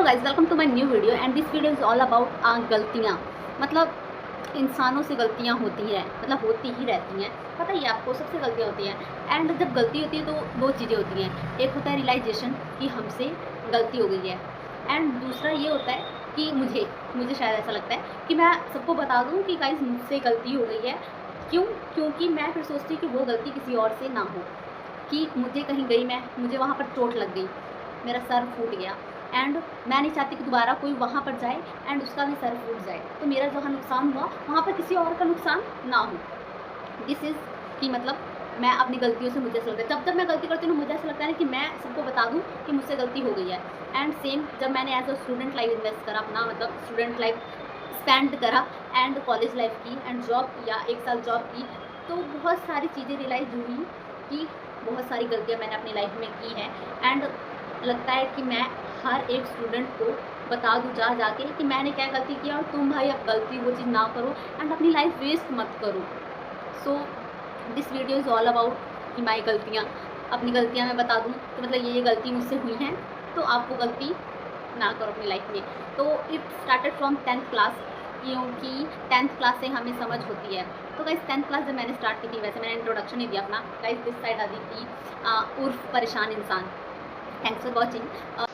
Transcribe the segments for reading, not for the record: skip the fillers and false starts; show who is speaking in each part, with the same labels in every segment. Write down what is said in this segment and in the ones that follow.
Speaker 1: Guys, welcome to my new video and this video is all about गलतियाँ। मतलब इंसानों से गलतियाँ होती हैं, मतलब होती ही रहती हैं। पता ही है आपको, सबसे गलतियाँ होती हैं। एंड जब गलती होती है तो दो चीज़ें होती हैं। एक होता है रियलाइजेशन कि हमसे गलती हो गई है, एंड दूसरा ये होता है कि मुझे शायद ऐसा लगता है कि मैं सबको बता दूँ कि गाइज मुझसे गलती हो गई है। क्यों? क्योंकि मैं फिर सोचती हूँ कि वो गलती किसी और से ना हो, कि मुझे कहीं गई, मुझे वहाँ पर चोट लग गई, मेरा सर फूट गया, एंड मैं नहीं चाहती कि दोबारा कोई वहाँ पर जाए एंड उसका भी सर फूट जाए। तो मेरा जहाँ नुकसान हुआ वहाँ पर किसी और का नुकसान ना हो। दिस इज़ कि मतलब मैं अपनी गलतियों से, मुझे ऐसा लगता है जब मैं गलती करती हूँ मुझे ऐसा लगता है कि मैं सबको बता दूँ कि मुझसे गलती हो गई है। एंड सेम जब मैंने as a student life invest करा अपना, मतलब स्टूडेंट लाइफ स्पेंड करा एंड कॉलेज लाइफ की एंड जॉब किया, 1 साल जॉब की, तो बहुत सारी चीज़ें रियलाइज़ हुई कि बहुत सारी गलतियाँ मैंने अपनी लाइफ में की हैं। एंड लगता है कि मैं हर एक स्टूडेंट को बता दूँ जा जाके कि मैंने क्या गलती किया, और तुम भाई अब गलती वो चीज़ ना करो एंड अपनी लाइफ वेस्ट मत करो। So this video is all about कि माई गलतियाँ, अपनी गलतियाँ मैं बता दूँ तो मतलब ये गलती मुझसे हुई हैं, तो आप वो गलती ना करो अपनी लाइफ में। तो it started from 10th class, क्योंकि 10th क्लास से हमें समझ होती है। तो गाइस 10th क्लास जब मैंने स्टार्ट की थी, वैसे मैंने इंट्रोडक्शन ही दिया अपना। गाइस दिस साइड आती थी उर्फ परेशान इंसान। Thanks for watching.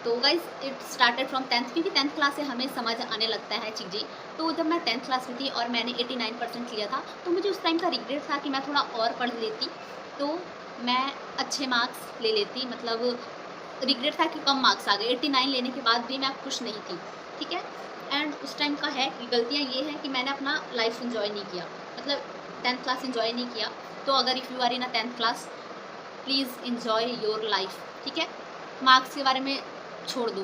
Speaker 1: तो guys it started from 10th, क्योंकि 10th क्लास से हमें समझ आने लगता है चीज़ें। तो जब मैं 10th क्लास में थी और मैंने 89% लिया था, तो मुझे उस टाइम का रिग्रेट था कि मैं थोड़ा और पढ़ लेती तो मैं अच्छे मार्क्स ले लेती। मतलब रिग्रेट था कि कम मार्क्स आ गए, 89 लेने के बाद भी मैं खुश नहीं थी। ठीक है। एंड उस टाइम का है कि गलतियाँ ये हैं कि मैंने अपना लाइफ इन्जॉय नहीं किया, मतलब 10th क्लास इन्जॉय नहीं किया। तो अगर if you are in a 10th class, please enjoy your life. ठीक है। मार्क्स के बारे में छोड़ दो,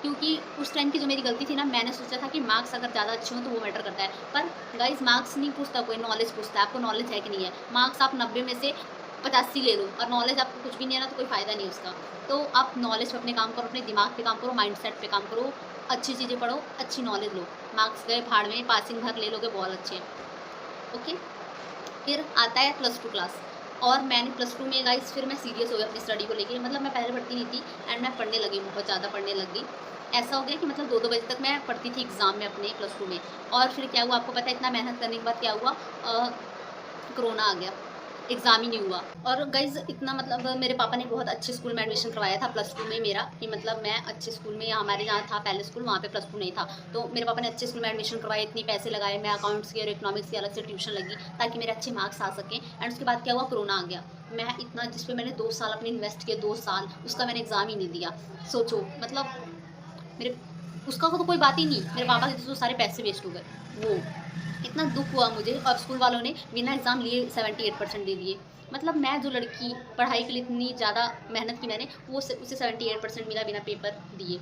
Speaker 1: क्योंकि उस टाइम की जो मेरी गलती थी ना, मैंने सोचा था कि मार्क्स अगर ज़्यादा अच्छे हों तो वो मैटर करता है। पर गाइज मार्क्स नहीं पूछता कोई, नॉलेज पूछता है। आपको नॉलेज है कि नहीं है। मार्क्स आप 90 में से 85 ले लो और नॉलेज आपको कुछ भी नहीं है ना, तो कोई फ़ायदा नहीं उसका। तो आप नॉलेज पे अपने काम करो, अपने दिमाग पे काम करो, माइंडसेट पे काम करो, अच्छी चीज़ें पढ़ो, अच्छी नॉलेज लो। मार्क्स गए भाड़ में, पासिंग भर ले लोगे, बहुत अच्छे हैं। ओके। फिर आता है +2 क्लास, और मैंने +2 में गाइस फिर मैं सीरियस हो गई अपनी स्टडी को लेके। मतलब मैं पहले पढ़ती नहीं थी एंड मैं पढ़ने लगी, बहुत ज़्यादा पढ़ने लग गई। ऐसा हो गया कि मतलब 2-2 बजे तक मैं पढ़ती थी एग्ज़ाम में अपने +2 में। और फिर क्या हुआ आपको पता है, इतना मेहनत करने के बाद क्या हुआ, कोरोना आ गया, एग्ज़ाम ही नहीं हुआ। और गाइज़ इतना मतलब मेरे पापा ने बहुत अच्छे स्कूल में एडमिशन करवाया था +2 में मेरा, कि मतलब मैं अच्छे स्कूल में, हमारे जहाँ था पहले स्कूल, वहाँ पे +2 नहीं था। तो मेरे पापा ने अच्छे स्कूल में एडमिशन करवाए, इतने पैसे लगाए, मैं अकाउंट्स की और इकोनॉमिक्स की अलग से ट्यूशन लगी ताकि मेरे अच्छे मार्क्स आ सकें। एंड उसके बाद क्या हुआ, कोरोना आ गया। मैं इतना, जिस पे मैंने 2 साल अपने इन्वेस्ट किए, 2 साल, उसका मैंने एग्ज़ाम ही नहीं दिया। सोचो मतलब मेरे, उसका तो कोई बात ही नहीं, मेरे पापा के तो सारे पैसे वेस्ट हो गए। वो इतना दुख हुआ मुझे, और स्कूल वालों ने बिना एग्ज़ाम लिए 78% दे दिए। मतलब मैं जो लड़की पढ़ाई के लिए इतनी ज़्यादा मेहनत की मैंने, वो उसे 78% मिला बिना पेपर दिए।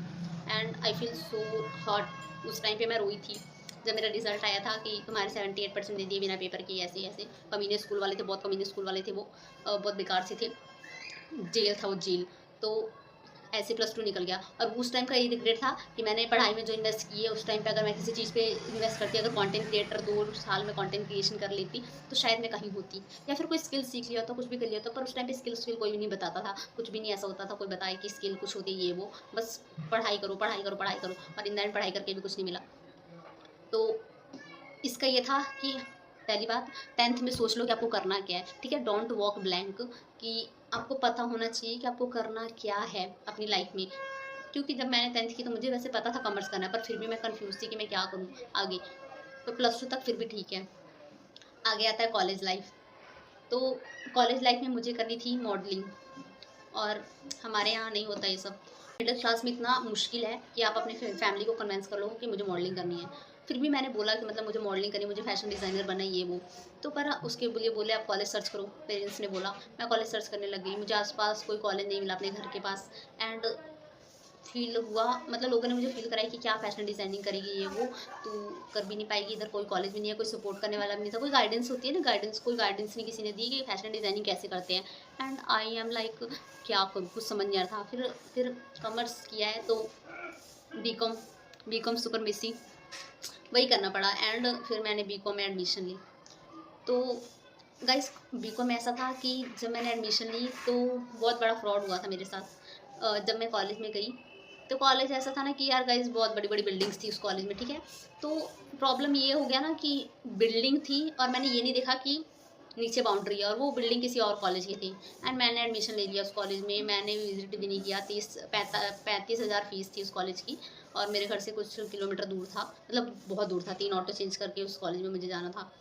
Speaker 1: And I feel so hot. उस टाइम पे मैं रोई थी जब मेरा रिजल्ट आया था कि तुम्हारे 78% दे दिए बिना पेपर के, ऐसे ऐसे। कमीने स्कूल वाले थे, बहुत कमीने स्कूल वाले थे वो, बहुत बेकार से थे। जेल था वो, जेल। तो ऐसे +2 निकल गया। और उस टाइम का ये रिग्रेट था कि मैंने पढ़ाई में जो इन्वेस्ट की है उस टाइम पे, अगर मैं किसी चीज़ पे इन्वेस्ट करती, अगर कंटेंट क्रिएटर 2 साल में कंटेंट क्रिएशन कर लेती, तो शायद मैं कहीं होती, या फिर कोई स्किल सीख लिया होता, कुछ भी कर लिया होता। पर उस टाइम पे स्किल कोई भी नहीं बताता था, कुछ भी नहीं ऐसा होता था कोई बताए कि स्किल कुछ होती है ये वो। बस पढ़ाई करो, पढ़ाई करो, पढ़ाई करो, और इन द एंड पढ़ाई करके भी कुछ नहीं मिला। तो इसका ये था कि पहली बात, 10th में सोच लो कि आपको करना क्या है। ठीक है। डोंट वॉक ब्लैंक, कि आपको पता होना चाहिए कि आपको करना क्या है अपनी लाइफ में। क्योंकि जब मैंने 10th की तो मुझे वैसे पता था कॉमर्स करना है, पर फिर भी मैं कंफ्यूज थी कि मैं क्या करूँ आगे। तो +2 तक फिर भी ठीक है। आगे आता है कॉलेज लाइफ। तो कॉलेज लाइफ में मुझे करनी थी मॉडलिंग, और हमारे यहाँ नहीं होता ये सब। मिडिल क्लास में इतना मुश्किल है कि आप अपने फैमिली को कन्विंस कर लो कि मुझे मॉडलिंग करनी है। फिर भी मैंने बोला कि मतलब मुझे मॉडलिंग करनी, मुझे फैशन डिज़ाइनर बनना है, ये वो। तो पर उसके लिए बोले आप कॉलेज सर्च करो, पेरेंट्स ने बोला। मैं कॉलेज सर्च करने लग गई, मुझे आसपास कोई कॉलेज नहीं मिला अपने घर के पास। एंड फील हुआ, मतलब लोगों ने मुझे फील कराई कि क्या फैशन डिज़ाइनिंग करेगी ये वो, तू कर भी नहीं पाएगी, इधर कोई कॉलेज भी नहीं है, कोई सपोर्ट करने वाला भी नहीं था, कोई गाइडेंस होती है ना, गाइडेंस, कोई गाइडेंस नहीं किसी ने दी कि फैशन डिज़ाइनिंग कैसे करते हैं। एंड आई एम लाइक क्या करूँ, कुछ समझ नहीं आ रहा था। फिर कॉमर्स किया है तो बीकॉम, बीकॉम सुपरमेसी वही करना पड़ा। एंड फिर मैंने बीकॉम में एडमिशन ली। तो गाइस बीकॉम ऐसा था कि जब मैंने एडमिशन ली तो बहुत बड़ा फ्रॉड हुआ था मेरे साथ। जब मैं कॉलेज में गई तो कॉलेज ऐसा था ना कि यार गाइस बहुत बड़ी बड़ी बिल्डिंग्स थी उस कॉलेज में, ठीक है। तो प्रॉब्लम ये हो गया ना कि बिल्डिंग थी और मैंने ये नहीं देखा कि नीचे बाउंड्री है, और वो बिल्डिंग किसी और कॉलेज की थी। एंड मैंने एडमिशन ले लिया उस कॉलेज में, मैंने विजिट भी नहीं किया। 35,000 फीस थी उस कॉलेज की, और मेरे घर से कुछ किलोमीटर दूर था, मतलब बहुत दूर था, 3 ऑटो चेंज करके उस कॉलेज में मुझे जाना था।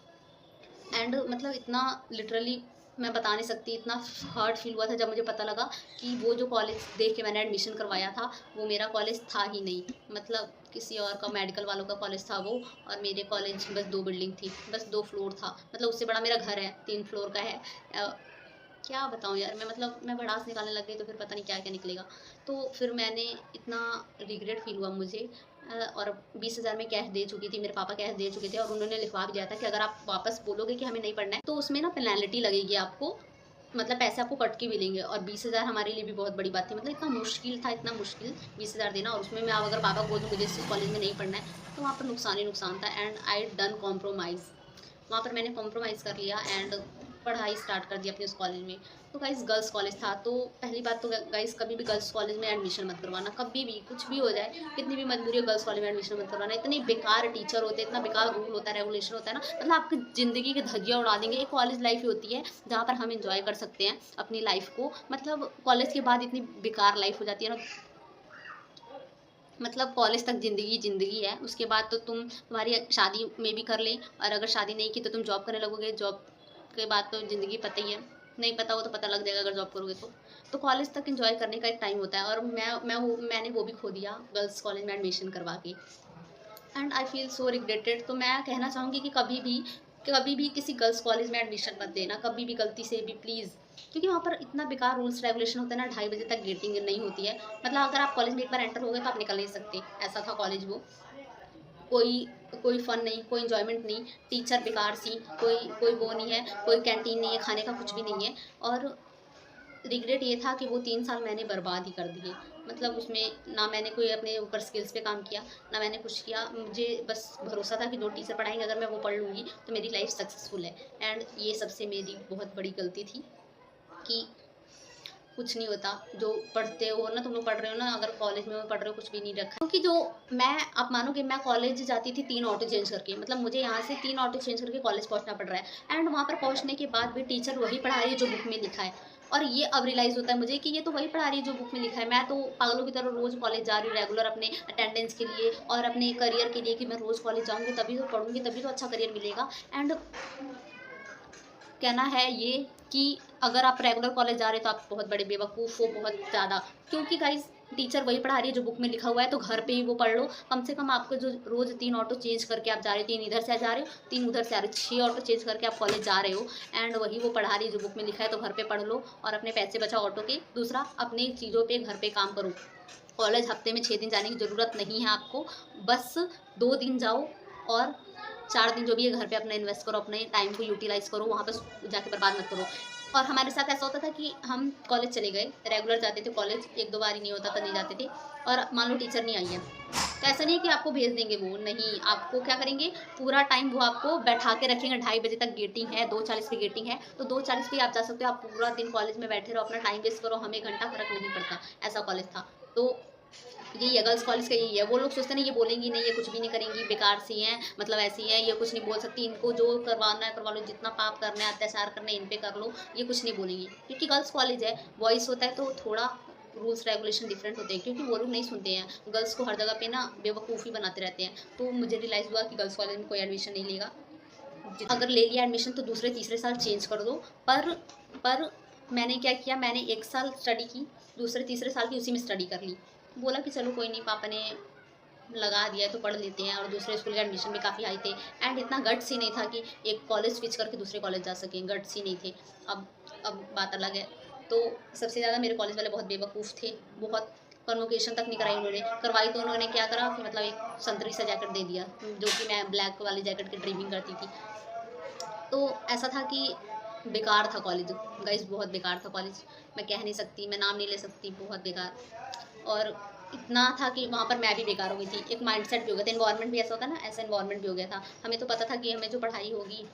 Speaker 1: एंड मतलब इतना लिटरली मैं बता नहीं सकती, इतना हर्ट फील हुआ था जब मुझे पता लगा कि वो जो कॉलेज देख के मैंने एडमिशन करवाया था वो मेरा कॉलेज था ही नहीं। मतलब किसी और का, मेडिकल वालों का कॉलेज था वो, और मेरे कॉलेज बस 2 बिल्डिंग थी, बस 2 फ्लोर था। मतलब उससे बड़ा मेरा घर है, 3 फ्लोर का है। क्या बताऊँ यार मैं, मतलब मैं भड़ास निकालने लग गई तो फिर पता नहीं क्या क्या निकलेगा। तो फिर मैंने इतना रिग्रेट फील हुआ मुझे, और 20,000 में कैश दे चुकी थी, मेरे पापा कैश दे चुके थे, और उन्होंने लिखवा भी दिया था कि अगर आप वापस बोलोगे कि हमें नहीं पढ़ना है तो उसमें ना पेनल्टी लगेगी आपको, मतलब पैसे आपको कट के मिलेंगे। और 20,000 हमारे लिए भी बहुत बड़ी बात थी, मतलब इतना मुश्किल था, इतना मुश्किल 20,000 देना, और उसमें मैं अब अगर पापा को बोल दूँ मुझे इस कॉलेज में नहीं पढ़ना है तो वहाँ पर नुकसान ही नुकसान था। एंड आई डन कॉम्प्रोमाइज़, वहाँ पर मैंने कॉम्प्रोमाइज़ कर लिया एंड पढ़ाई स्टार्ट कर दी अपने उस कॉलेज में। तो गाइस गर्ल्स कॉलेज था, तो पहली बात तो गाइस कभी भी गर्ल्स कॉलेज में एडमिशन मत करवाना, कभी भी कुछ भी हो जाए, कितनी भी मजबूरी हो, गर्ल्स कॉलेज में एडमिशन मत करवाना। इतने बेकार टीचर होते हैं, इतना बेकार रूल होता है, रेगुलेशन होता है ना, मतलब आपकी ज़िंदगी की धज्जियाँ उड़ा देंगे। एक कॉलेज लाइफ ही होती है जहाँ पर हम इंजॉय कर सकते हैं अपनी लाइफ को, मतलब कॉलेज के बाद इतनी बेकार लाइफ हो जाती है ना। मतलब कॉलेज तक ज़िंदगी ज़िंदगी है, उसके बाद तो तुम्हारी शादी में भी कर लें, और अगर शादी नहीं की तो तुम जॉब करने लगोगे, जॉब के बाद तो ज़िंदगी पता ही है, नहीं पता हो तो पता लग जाएगा अगर जॉब करोगे तो कॉलेज तक एंजॉय करने का एक टाइम होता है, और मैंने वो भी खो दिया गर्ल्स कॉलेज में एडमिशन करवा के। And I feel so regretted. तो मैं कहना चाहूँगी कि कभी भी किसी गर्ल्स कॉलेज में एडमिशन मत देना, कभी भी गलती से भी प्लीज़, क्योंकि वहाँ पर इतना बेकार रूल्स रेगुलेशन होता है ना, 2:30 बजे तक गेटिंग नहीं होती है। मतलब अगर आप कॉलेज में एक बार एंटर हो गए तो आप निकल नहीं सकते, ऐसा था कॉलेज वो। कोई कोई फन नहीं, कोई इंजॉयमेंट नहीं, टीचर बेकार सी, कोई कोई वो नहीं है, कोई कैंटीन नहीं है, खाने का कुछ भी नहीं है। और रिग्रेट ये था कि वो 3 साल मैंने बर्बाद ही कर दिए। मतलब उसमें ना मैंने कोई अपने ऊपर स्किल्स पे काम किया, ना मैंने कुछ किया। मुझे बस भरोसा था कि जो टीचर पढ़ाएंगे अगर मैं वो पढ़ लूँगी तो मेरी लाइफ सक्सेसफुल है। एंड ये सबसे मेरी बहुत बड़ी गलती थी कि कुछ नहीं होता। जो पढ़ते हो ना, तुम लोग पढ़ रहे हो ना, अगर कॉलेज में वो पढ़ रहे हो, कुछ भी नहीं रखा। क्योंकि जो मैं, आप मानोगे, मैं कॉलेज जाती थी 3 ऑटो चेंज करके, मतलब मुझे यहाँ से 3 ऑटो चेंज करके कॉलेज पहुँचना पड़ रहा है। एंड वहाँ पर पहुँचने के बाद भी टीचर वही पढ़ा रही है जो बुक में लिखा है। और ये अब रियलाइज़ होता है मुझे कि ये तो वही पढ़ा रही है जो बुक में लिखा है। मैं तो पागलों की तरह रोज़ कॉलेज जा रही हूँ रेगुलर, अपने अटेंडेंस के लिए और अपने करियर के लिए, कि मैं रोज़ कॉलेज जाऊँगी तभी तो पढ़ूँगी, तभी तो अच्छा करियर मिलेगा। एंड कहना है ये कि अगर आप रेगुलर कॉलेज जा रहे हो तो आप बहुत बड़े बेवकूफ़ हो, बहुत ज़्यादा। क्योंकि गाइस टीचर वही पढ़ा रही है जो बुक में लिखा हुआ है, तो घर पे ही वो पढ़ लो। कम से कम आपको जो रोज़ 3 ऑटो चेंज करके आप जा रहे हो, 3 इधर से जा रहे हो, 3 उधर से आ रहे हो, 6 ऑटो चेंज करके आप कॉलेज जा रहे हो, एंड वही वो पढ़ा रही है जो बुक में लिखा है, तो घर पे पढ़ लो और अपने पैसे बचाओ ऑटो के। दूसरा, अपनी चीज़ों पे घर पे काम करो। कॉलेज हफ्ते में 6 दिन जाने की ज़रूरत नहीं है आपको, बस 2 दिन जाओ, और 4 दिन जो भी है घर पे अपना इन्वेस्ट करो, अपने टाइम को यूटिलाइज़ करो, वहाँ पे जाके बर्बाद मत करो। और हमारे साथ ऐसा होता था कि हम कॉलेज चले गए, रेगुलर जाते थे कॉलेज, 1-2 बार ही नहीं होता था, नहीं जाते थे। और मान लो टीचर नहीं आई है, तो ऐसा नहीं है कि आपको भेज देंगे वो, नहीं, आपको क्या करेंगे, पूरा टाइम वो आपको बैठा के रखेंगे। 2:30 बजे तक गेटिंग है, 2:40 पे गेटिंग है, तो 2:40 पे आप जा सकते हो। आप पूरा दिन कॉलेज में बैठे रहो, अपना टाइम वेस्ट करो, हमें घंटा फ़र्क नहीं पड़ता, ऐसा कॉलेज था। तो यही है गर्ल्स कॉलेज का, यही है। वो लोग सोचते हैं ये बोलेंगी नहीं, ये कुछ भी नहीं करेंगी, बेकार सी हैं, मतलब ऐसी हैं, ये कुछ नहीं बोल सकती, इनको जो करवाना है करवा लो, जितना पाप करना है, अत्याचार करना है इन पे कर लो, ये कुछ नहीं बोलेंगी। क्योंकि गर्ल्स कॉलेज है, बॉयज़ होता है तो थोड़ा रूल्स रेगुलेशन डिफरेंट होते हैं, क्योंकि वो लोग नहीं सुनते हैं। गर्ल्स को हर जगह पे ना बेवकूफ़ी बनाते रहते हैं। तो मुझे रियलाइज़ हुआ कि गर्ल्स कॉलेज में कोई एडमिशन नहीं लेगा, अगर ले लिया एडमिशन तो दूसरे तीसरे साल चेंज कर दो। पर मैंने क्या किया, मैंने 1 साल स्टडी की, दूसरे तीसरे साल की उसी में स्टडी कर ली। बोला कि चलो कोई नहीं, पापा ने लगा दिया है तो पढ़ लेते हैं। और दूसरे स्कूल के एडमिशन भी काफ़ी हाई थे, एंड इतना गट्स ही नहीं था कि एक कॉलेज स्विच करके दूसरे कॉलेज जा सकें, गट्स ही नहीं थे। अब बात अलग है। तो सबसे ज़्यादा मेरे कॉलेज वाले बहुत बेवकूफ़ थे, बहुत। कन्वोकेशन तक नहीं कराई उन्होंने, करवाई तो उन्होंने क्या करा कि मतलब एक संतरी सा जैकेट दे दिया, जो कि मैं ब्लैक वाली जैकेट की ड्रीमिंग करती थी। तो ऐसा था कि बेकार था कॉलेज गाइस, बहुत बेकार था कॉलेज। मैं कह नहीं सकती, मैं नाम नहीं ले सकती, बहुत बेकार। और इतना था कि वहाँ पर मैं भी बेकार हो गई थी, एक माइंडसेट भी हो गया था, एनवायरनमेंट भी ऐसा होता है ना, ऐसा एनवायरनमेंट भी हो गया था। हमें तो पता था कि हमें जो पढ़ाई होगी,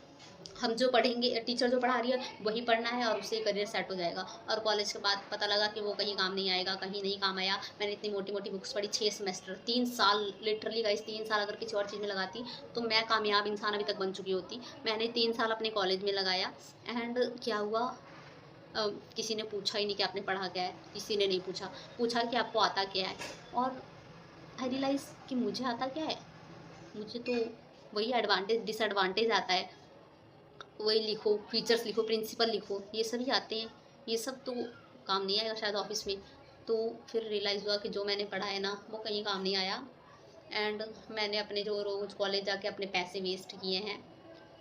Speaker 1: हम जो पढ़ेंगे, टीचर जो पढ़ा रही है वही पढ़ना है और उससे करियर सेट हो जाएगा। और कॉलेज के बाद पता लगा कि वो कहीं काम नहीं आएगा, कहीं नहीं काम आया। मैंने इतनी मोटी मोटी बुक्स पढ़ी, 6 सेमेस्टर, 3 साल, लिटरली गाइस 3 साल अगर किसी और चीज़ में लगाती तो मैं कामयाब इंसान अभी तक बन चुकी होती। मैंने 3 साल अपने कॉलेज में लगाया। एंड क्या हुआ, किसी ने पूछा ही नहीं कि आपने पढ़ा क्या है, किसी ने नहीं पूछा। पूछा कि आपको आता क्या है, और आई रियलाइज़ कि मुझे आता क्या है, मुझे तो वही एडवांटेज डिसएडवांटेज आता है, वही लिखो, फीचर्स लिखो, प्रिंसिपल लिखो, ये सभी आते हैं। ये सब तो काम नहीं आएगा शायद ऑफिस में। तो फिर रियलाइज़ हुआ कि जो मैंने पढ़ा है ना वो कहीं काम नहीं आया। एंड मैंने अपने जो रोज़ कॉलेज जाके अपने पैसे वेस्ट किए हैं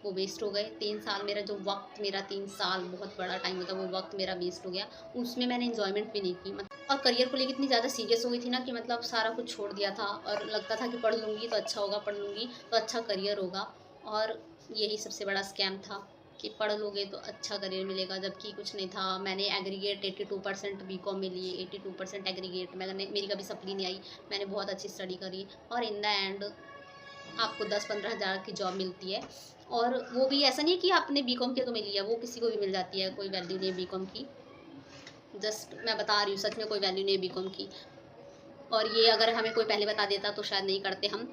Speaker 1: वो वेस्ट हो गए। 3 साल मेरा जो वक्त, मेरा 3 साल बहुत बड़ा टाइम होता है, वो वक्त मेरा वेस्ट हो गया। उसमें मैंने इन्जॉयमेंट भी नहीं की, और करियर को लेकर इतनी ज़्यादा सीरियस हो गई थी ना कि मतलब सारा कुछ छोड़ दिया था, और लगता था कि पढ़ लूँगी तो अच्छा होगा, पढ़ लूँगी तो अच्छा करियर होगा। और यही सबसे बड़ा स्कैम था कि पढ़ लोगे तो अच्छा करियर मिलेगा, जबकि कुछ नहीं था। मैंने एग्रीगेट 82% बीकॉम में लिए, 82% एग्रीगेट। मैंने, मेरी कभी सप्ली नहीं आई, मैंने बहुत अच्छी स्टडी करी, और इन द एंड आपको 10-15 हज़ार की जॉब मिलती है। और वो भी ऐसा नहीं है कि आपने बीकॉम किया तो मिली है, वो किसी को भी मिल जाती है, कोई वैल्यू नहीं है बीकॉम की। जस्ट मैं बता रही हूँ, सच में कोई वैल्यू नहीं है बीकॉम की। और ये अगर हमें कोई पहले बता देता तो शायद नहीं करते हम।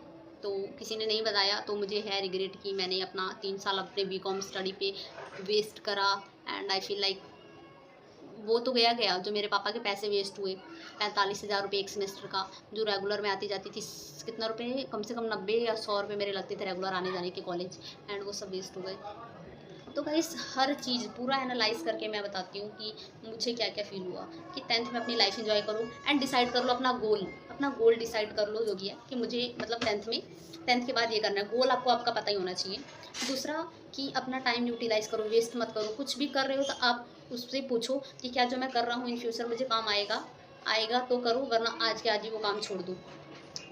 Speaker 1: तो किसी ने नहीं बताया तो मुझे है रिग्रेट कि मैंने अपना 3 साल अपने बीकॉम स्टडी पे वेस्ट करा। एंड आई फील लाइक वो तो गया गया, जो मेरे पापा के पैसे वेस्ट हुए, 45,000 रुपये एक सेमेस्टर का, जो रेगुलर में आती जाती थी, कितना रुपये, कम से कम 90 या 100 रुपये मेरे लगते थे रेगुलर आने जाने के कॉलेज। एंड वो सब वेस्ट हो गए। तो गाइस हर चीज़ पूरा एनालाइज करके मैं बताती हूँ कि मुझे क्या क्या फील हुआ। कि 10th में अपनी लाइफ एंजॉय करो एंड डिसाइड कर लो अपना गोल डिसाइड कर लो जो भी है, कि मुझे मतलब 10th के बाद ये करना है। गोल आपको आपका पता ही होना चाहिए। दूसरा कि अपना टाइम यूटिलाइज करो, वेस्ट मत करो। कुछ भी कर रहे हो तो आप उससे पूछो कि क्या जो मैं कर रहा हूँ इन फ्यूचर मुझे काम आएगा, आएगा तो करो, वरना आज के आज ही वो काम छोड़ दूँ।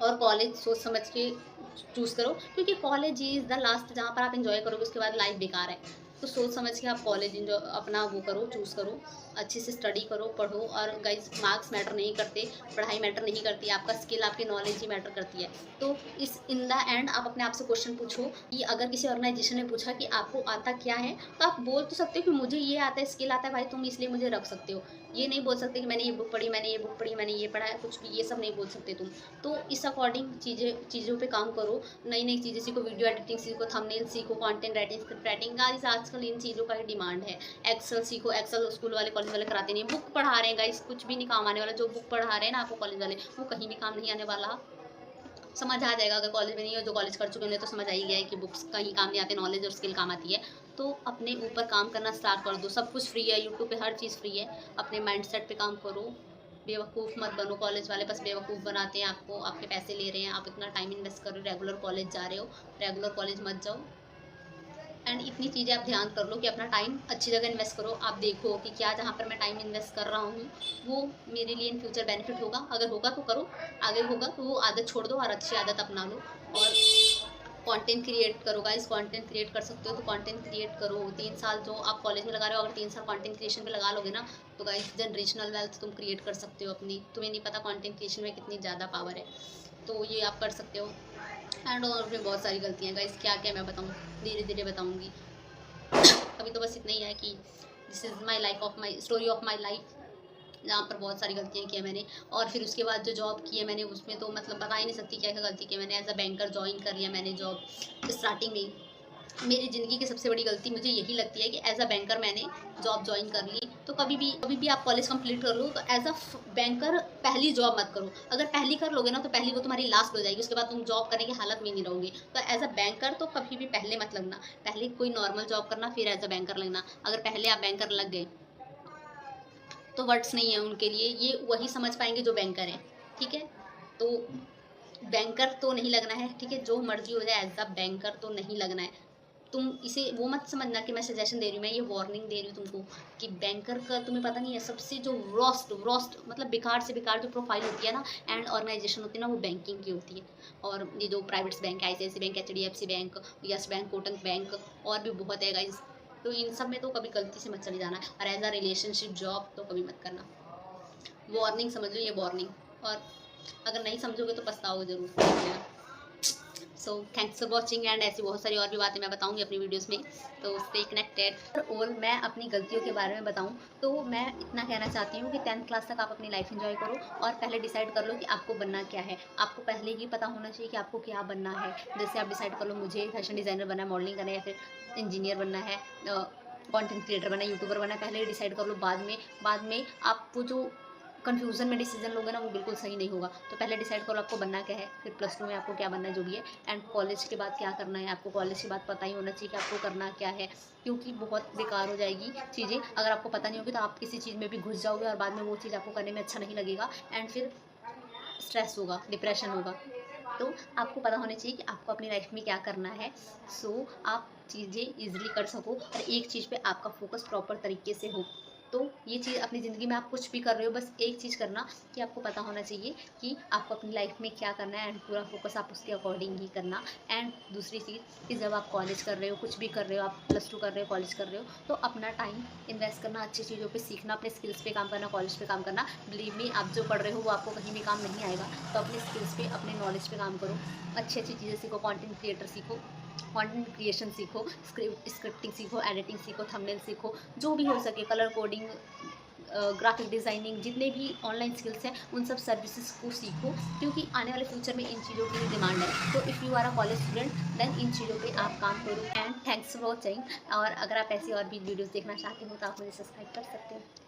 Speaker 1: और कॉलेज सोच समझ के चूज़ करो, क्योंकि कॉलेज इज़ द लास्ट जहाँ पर आप इंजॉय करोगे, उसके बाद लाइफ बेकार है। तो सोच समझ के आप कॉलेज इंजॉय अपना वो करो, चूज़ करो, अच्छे से स्टडी करो, पढ़ो। और गाइज मार्क्स मैटर नहीं करते, पढ़ाई मैटर नहीं करती, आपका स्किल, आपकी नॉलेज ही मैटर करती है। तो इस इन द एंड आप अपने आप से क्वेश्चन पूछो कि अगर किसी ऑर्गेनाइजेशन ने पूछा कि आपको आता क्या है, तो आप बोल तो सकते हो कि मुझे ये आता है, स्किल आता है भाई, तुम इसलिए मुझे रख सकते हो। ये नहीं बोल सकते कि मैंने ये बुक पढ़ी, मैंने ये बुक पढ़ी, मैंने ये पढ़ा है, कुछ भी ये सब नहीं बोल सकते तुम। तो इस अकॉर्डिंग चीज़ों पे काम करो, नई नई चीज़ें सीखो, वीडियो एडिटिंग सीखो, थंबनेल सीखो, content writing, script writing. Guys आजकल इन चीज़ों का ही डिमांड है। एक्सेल सीखो, एक्सेल स्कूल वाले कॉलेज वाले कराते नहीं, बुक पढ़ा रहे हैं गाइस, कुछ भी नहीं काम आने वाला। जो बुक पढ़ा रहे हैं ना आपको कॉलेज वाले, वो कहीं भी काम नहीं आने वाला। समझ आ जाएगा अगर कॉलेज में नहीं हो, जो कॉलेज कर चुके हैं उन्हें तो समझ आ ही गया है कि बुक्स कहीं काम नहीं आते, नॉलेज और स्किल काम आती है। तो अपने ऊपर काम करना स्टार्ट कर दो, सब कुछ फ्री है, यूट्यूब पे हर चीज़ फ्री है। अपने माइंडसेट पे काम करो, बेवकूफ़ मत बनो। कॉलेज वाले बस बेवकूफ़ बनाते हैं आपको, आपके पैसे ले रहे हैं, आप इतना टाइम इन्वेस्ट कर रहे हो, रेगुलर कॉलेज जा रहे हो, रेगुलर कॉलेज मत जाओ। एंड इतनी चीज़ें आप ध्यान कर लो कि अपना टाइम अच्छी जगह इन्वेस्ट करो। आप देखो कि क्या जहाँ पर मैं टाइम इन्वेस्ट कर रहा हूँ वो मेरे लिए इन फ्यूचर बेनिफिट होगा। अगर होगा तो करो, आगे होगा तो वो आदत छोड़ दो और अच्छी आदत अपना लो। और कंटेंट क्रिएट करो गाइस, कंटेंट क्रिएट कर सकते हो तो कंटेंट क्रिएट करो। 3 साल जो आप कॉलेज में लगा रहे हो, अगर 3 साल कंटेंट क्रिएशन पे लगा लोगे ना, तो गाइस जनरेशनल वेल्थ तुम क्रिएट कर सकते हो अपनी। तुम्हें नहीं पता कंटेंट क्रिएशन में कितनी ज़्यादा पावर है, तो ये आप कर सकते हो। एंड और भी बहुत सारी गलतियाँ गाइस, क्या क्या मैं बताऊँ, धीरे धीरे बताऊँगी। अभी तो बस इतना ही है कि this is my life of my story of my life, जहाँ पर बहुत सारी गलतियाँ की है मैंने। और फिर उसके बाद जो जॉब की है मैंने, उसमें तो मतलब बता ही नहीं सकती क्या क्या गलती की मैंने। एज अ बैंकर ज्वाइन कर लिया मैंने जॉब स्टार्टिंग में ही। मेरी ज़िंदगी की सबसे बड़ी गलती मुझे यही लगती है कि एज अ बैंकर मैंने जॉब ज्वाइन कर ली। तो कभी भी आप कॉलेज कंप्लीट कर लो तो एज अ बैंकर पहली जॉब मत करो। अगर पहली कर लोगे ना तो पहली वो तुम्हारी लास्ट हो जाएगी, उसके बाद तुम जॉब करने की हालत में नहीं रहोगे। तो एज अ बैंकर तो कभी भी पहले मत लगना, पहले कोई नॉर्मल जॉब करना, फिर एज अ बैंकर लगना। अगर पहले आप बैंकर लग गए तो वर्ड्स नहीं है उनके लिए, ये वही समझ पाएंगे जो बैंकर हैं, ठीक है। तो बैंकर तो नहीं लगना है, ठीक है, जो मर्जी हो जाए, एज अ बैंकर तो नहीं लगना है। तुम इसे वो मत समझना कि मैं सजेशन दे रही हूँ, मैं ये वार्निंग दे रही हूँ तुमको कि बैंकर का तुम्हें पता नहीं है, सबसे जो रोस्ट मतलब बेकार से बेकार जो प्रोफाइल होती है ना, एंड ऑर्गेनाइजेशन होती है ना, वो बैंकिंग की होती है। और ये जो private bank, ICICI bank, HDFC bank, yes bank, Kotak bank, और भी बहुत है गाइज। तो इन सब में तो कभी गलती से मत चले जाना। और एज अ रिलेशनशिप जॉब तो कभी मत करना। वार्निंग समझ लो, ये वार्निंग। और अगर नहीं समझोगे तो पछताओगे जरूर। So thanks for watching, and ऐसी बहुत सारी और भी बातें मैं बताऊंगी अपनी वीडियोस में, तो स्टे कनेक्टेड। और मैं अपनी गलतियों के बारे में बताऊं तो मैं इतना कहना चाहती हूँ कि 10th क्लास तक आप अपनी लाइफ एंजॉय करो और पहले डिसाइड कर लो कि आपको बनना क्या है। आपको पहले ही पता होना चाहिए कि आपको क्या बनना है। जैसे आप डिसाइड कर लो मुझे फैशन डिज़ाइनर बनना है, मॉडलिंग करना है, या फिर इंजीनियर बनना है, कंटेंट क्रिएटर बनना है, यूट्यूबर बनना है, पहले ही डिसाइड कर लो। बाद में आप वो जो कन्फ्यूज़न में डिसीजन लोगे ना, वो बिल्कुल सही नहीं होगा। तो पहले डिसाइड करो आपको बनना क्या है, फिर +2 में आपको क्या बनना है जो भी है, एंड कॉलेज के बाद क्या करना है। आपको कॉलेज के बाद पता ही होना चाहिए कि आपको करना क्या है, क्योंकि बहुत बेकार हो जाएगी चीज़ें अगर आपको पता नहीं होगी। तो आप किसी चीज़ में भी घुस जाओगे और बाद में वो चीज़ आपको करने में अच्छा नहीं लगेगा, एंड फिर स्ट्रेस होगा, डिप्रेशन होगा। तो आपको पता होना चाहिए कि आपको अपनी लाइफ में क्या करना है, सो आप चीज़ें ईजिली कर सको और एक चीज़ पे आपका फोकस प्रॉपर तरीके से हो। तो ये चीज़ अपनी ज़िंदगी में आप कुछ भी कर रहे हो, बस एक चीज़ करना कि आपको पता होना चाहिए कि आपको अपनी लाइफ में क्या करना है, एंड पूरा फोकस आप उसके अकॉर्डिंग ही करना। एंड दूसरी चीज़ कि जब आप कॉलेज कर रहे हो, कुछ भी कर रहे हो, आप +2 कर रहे हो, कॉलेज कर रहे हो, तो अपना टाइम इन्वेस्ट करना, अच्छी चीज़ों पे सीखना, अपने स्किल्स पे काम करना, कॉलेज पे काम करना। बिलीव मी, आप जो पढ़ रहे हो वो आपको कहीं भी काम नहीं आएगा। तो अपने स्किल्स पे, अपने नॉलेज पे काम करो, अच्छी अच्छी चीज़ें सीखो, कंटेंट क्रिएटर सीखो, कंटेंट क्रिएशन सीखो, स्क्रिप्टिंग सीखो, एडिटिंग सीखो, थंबनेल सीखो, जो भी हो सके, कलर कोडिंग, ग्राफिक डिज़ाइनिंग, जितने भी ऑनलाइन स्किल्स हैं उन सब सर्विसेज को सीखो, क्योंकि आने वाले फ्यूचर में इन चीज़ों की डिमांड है। तो if you are a college student then इन चीज़ों पे आप काम करो। And thanks for watching. और अगर आप ऐसी और भी वीडियोस देखना चाहते हो तो आप मुझे सब्सक्राइब कर सकते हो।